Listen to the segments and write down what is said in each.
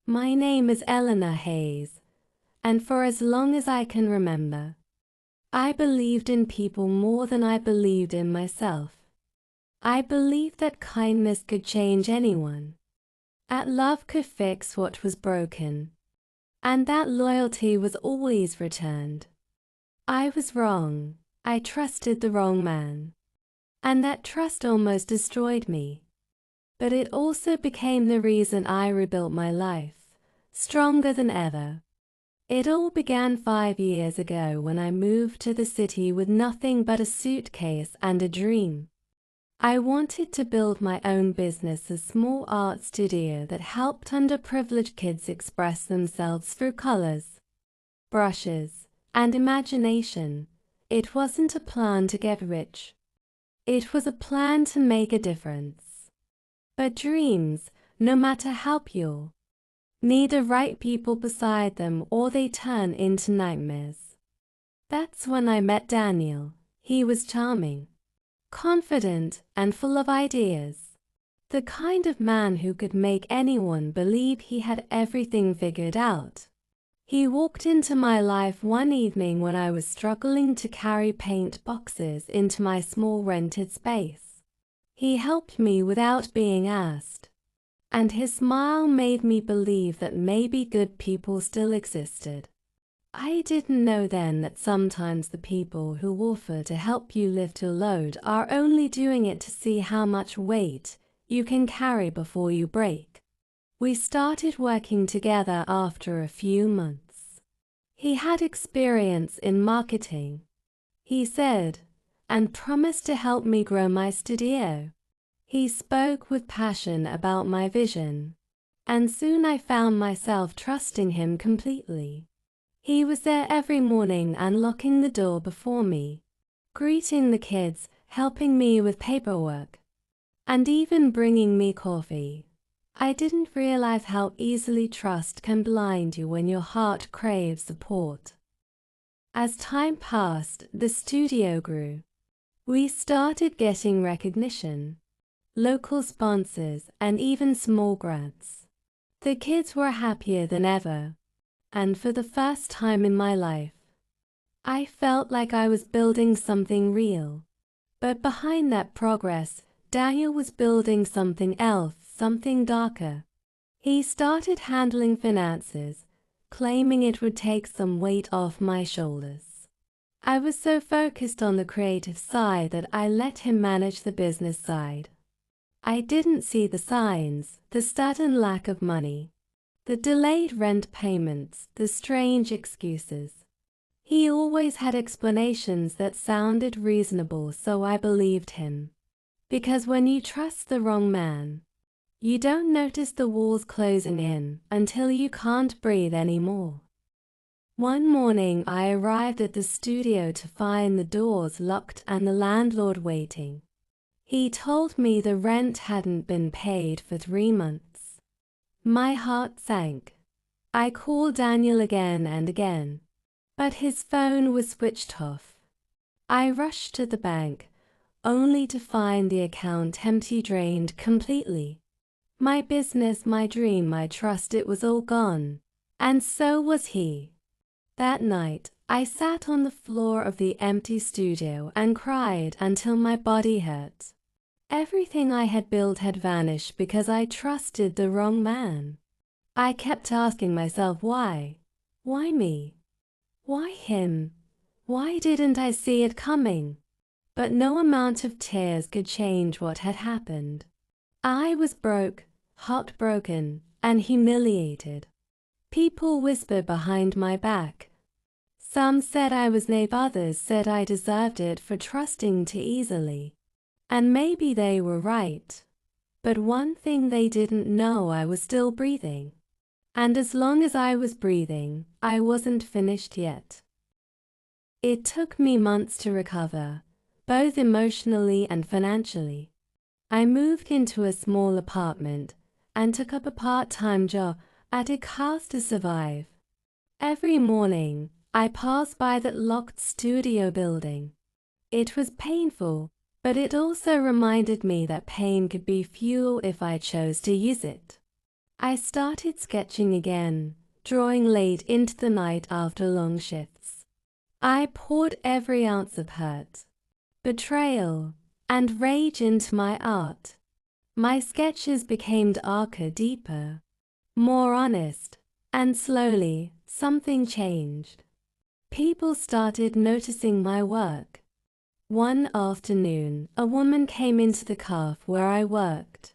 My name is Elena Hayes, and for as long as I can remember, I believed in people more than I believed in myself. I believed that kindness could change anyone, that love could fix what was broken, and that loyalty was always returned. I was wrong. I trusted the wrong man, and that trust almost destroyed me. But it also became the reason I rebuilt my life, stronger than ever. It all began 5 years ago when I moved to the city with nothing but a suitcase and a dream. I wanted to build my own business, a small art studio that helped underprivileged kids express themselves through colors, brushes, and imagination. It wasn't a plan to get rich. It was a plan to make a difference. But dreams, no matter how pure, need the right people beside them or they turn into nightmares. That's when I met Daniel. He was charming, confident, and full of ideas. The kind of man who could make anyone believe he had everything figured out. He walked into my life one evening when I was struggling to carry paint boxes into my small rented space. He helped me without being asked, and his smile made me believe that maybe good people still existed. I didn't know then that sometimes the people who offer to help you lift your load are only doing it to see how much weight you can carry before you break. We started working together after a few months. He had experience in marketing, he said, and promised to help me grow my studio. He spoke with passion about my vision, and soon I found myself trusting him completely. He was there every morning, unlocking the door before me, greeting the kids, helping me with paperwork, and even bringing me coffee. I didn't realize how easily trust can blind you when your heart craves support. As time passed, the studio grew. We started getting recognition, local sponsors, and even small grants. The kids were happier than ever, and for the first time in my life, I felt like I was building something real. But behind that progress, Daniel was building something else, something darker. He started handling finances, claiming it would take some weight off my shoulders. I was so focused on the creative side that I let him manage the business side. I didn't see the signs, the sudden lack of money, the delayed rent payments, the strange excuses. He always had explanations that sounded reasonable, so I believed him. Because when you trust the wrong man, you don't notice the walls closing in until you can't breathe anymore. One morning I arrived at the studio to find the doors locked and the landlord waiting. He told me the rent hadn't been paid for 3 months. My heart sank. I called Daniel again and again, but his phone was switched off. I rushed to the bank, only to find the account empty, drained completely. My business, my dream, my trust, it was all gone. And so was he. That night, I sat on the floor of the empty studio and cried until my body hurt. Everything I had built had vanished because I trusted the wrong man. I kept asking myself why. Why me? Why him? Why didn't I see it coming? But no amount of tears could change what had happened. I was broke, heartbroken, and humiliated. People whispered behind my back. Some said I was naive, others said I deserved it for trusting too easily. And maybe they were right. But one thing they didn't know, I was still breathing. And as long as I was breathing, I wasn't finished yet. It took me months to recover, both emotionally and financially. I moved into a small apartment and took up a part-time job at a house to survive. Every morning, I passed by that locked studio building. It was painful, but it also reminded me that pain could be fuel if I chose to use it. I started sketching again, drawing late into the night after long shifts. I poured every ounce of hurt, betrayal, and rage into my art. My sketches became darker, deeper, more honest, and slowly, something changed. People started noticing my work. One afternoon, a woman came into the cafe where I worked.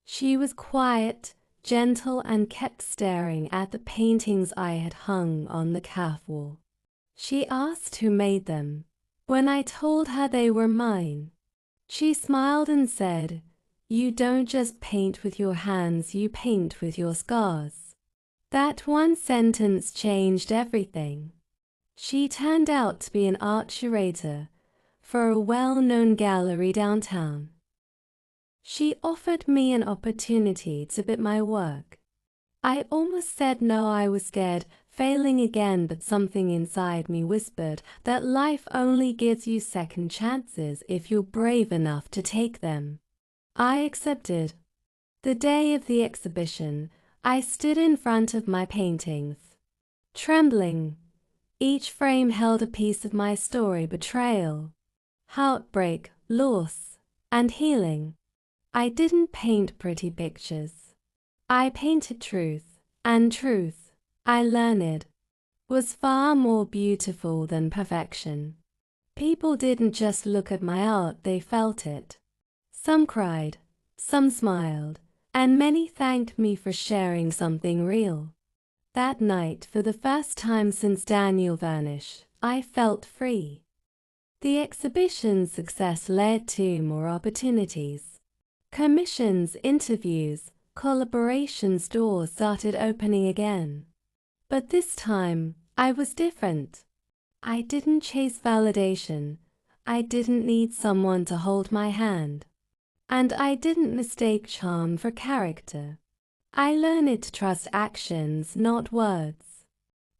She was quiet, gentle, and kept staring at the paintings I had hung on the cafe wall. She asked who made them. When I told her they were mine, she smiled and said, "You don't just paint with your hands, you paint with your scars." That one sentence changed everything. She turned out to be an art curator for a well-known gallery downtown. She offered me an opportunity to bid my work. I almost said no. I was scared, failing again, but something inside me whispered that life only gives you second chances if you're brave enough to take them. I accepted. The day of the exhibition, I stood in front of my paintings, trembling. Each frame held a piece of my story: betrayal, heartbreak, loss, and healing. I didn't paint pretty pictures. I painted truth, and truth, I learned, was far more beautiful than perfection. People didn't just look at my art, they felt it. Some cried, some smiled, and many thanked me for sharing something real. That night, for the first time since Daniel vanished, I felt free. The exhibition's success led to more opportunities. Commissions, interviews, collaborations, doors started opening again. But this time, I was different. I didn't chase validation. I didn't need someone to hold my hand. And I didn't mistake charm for character. I learned to trust actions, not words.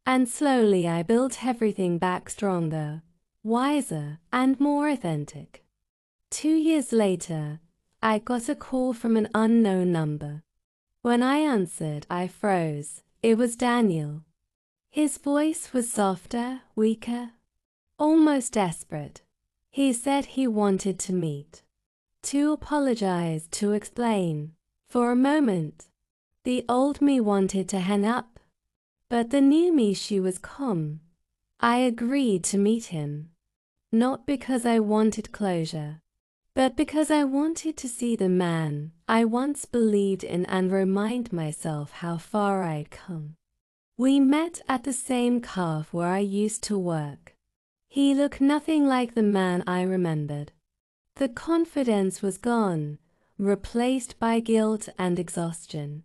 And slowly I built everything back stronger, wiser, and more authentic. 2 years later, I got a call from an unknown number. When I answered, I froze. It was Daniel. His voice was softer, weaker, almost desperate. He said he wanted to meet, to apologize, to explain. For a moment, the old me wanted to hang up, but the new me, she was calm. I agreed to meet him, not because I wanted closure, but because I wanted to see the man I once believed in and remind myself how far I'd come. We met at the same cafe where I used to work. He looked nothing like the man I remembered. The confidence was gone, replaced by guilt and exhaustion.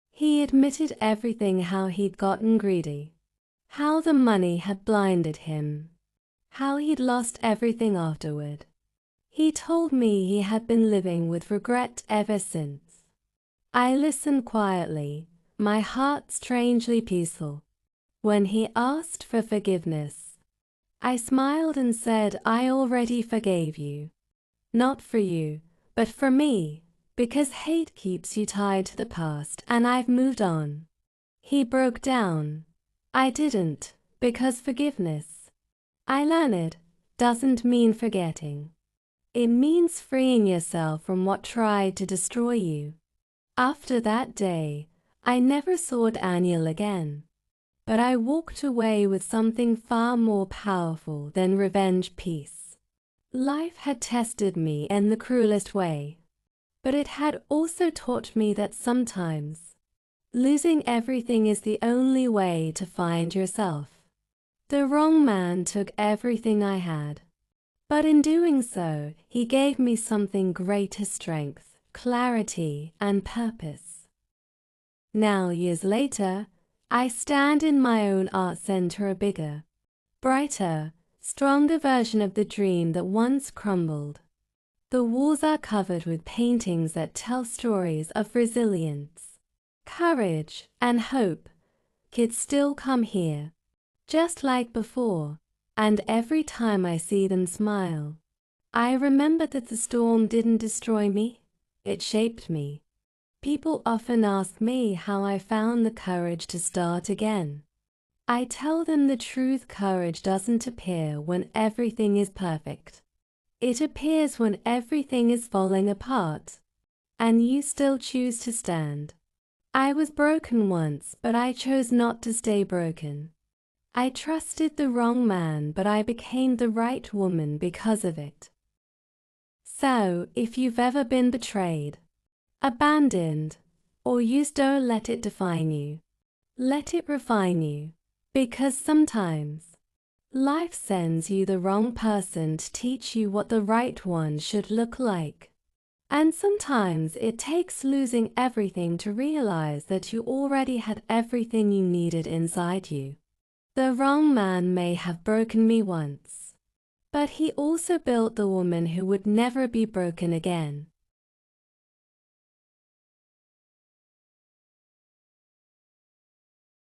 He admitted everything: how he'd gotten greedy, how the money had blinded him, how he'd lost everything afterward. He told me he had been living with regret ever since. I listened quietly, my heart strangely peaceful. When he asked for forgiveness, I smiled and said, "I already forgave you. Not for you, but for me. Because hate keeps you tied to the past and I've moved on." He broke down. I didn't, because forgiveness, I learned, doesn't mean forgetting. It means freeing yourself from what tried to destroy you. After that day, I never saw Daniel again. But I walked away with something far more powerful than revenge: peace. Life had tested me in the cruelest way. But it had also taught me that sometimes losing everything is the only way to find yourself. The wrong man took everything I had, but in doing so, he gave me something greater: strength, clarity, and purpose. Now, years later, I stand in my own art center, a bigger, brighter, stronger version of the dream that once crumbled. The walls are covered with paintings that tell stories of resilience, courage, and hope. Kids still come here, just like before, and every time I see them smile, I remember that the storm didn't destroy me, it shaped me. People often ask me how I found the courage to start again. I tell them the truth: courage doesn't appear when everything is perfect. It appears when everything is falling apart, and you still choose to stand. I was broken once, but I chose not to stay broken. I trusted the wrong man, but I became the right woman because of it. So, if you've ever been betrayed, abandoned, or used, don't let it define you. Let it refine you. Because sometimes life sends you the wrong person to teach you what the right one should look like. And sometimes it takes losing everything to realize that you already had everything you needed inside you. The wrong man may have broken me once, but he also built the woman who would never be broken again.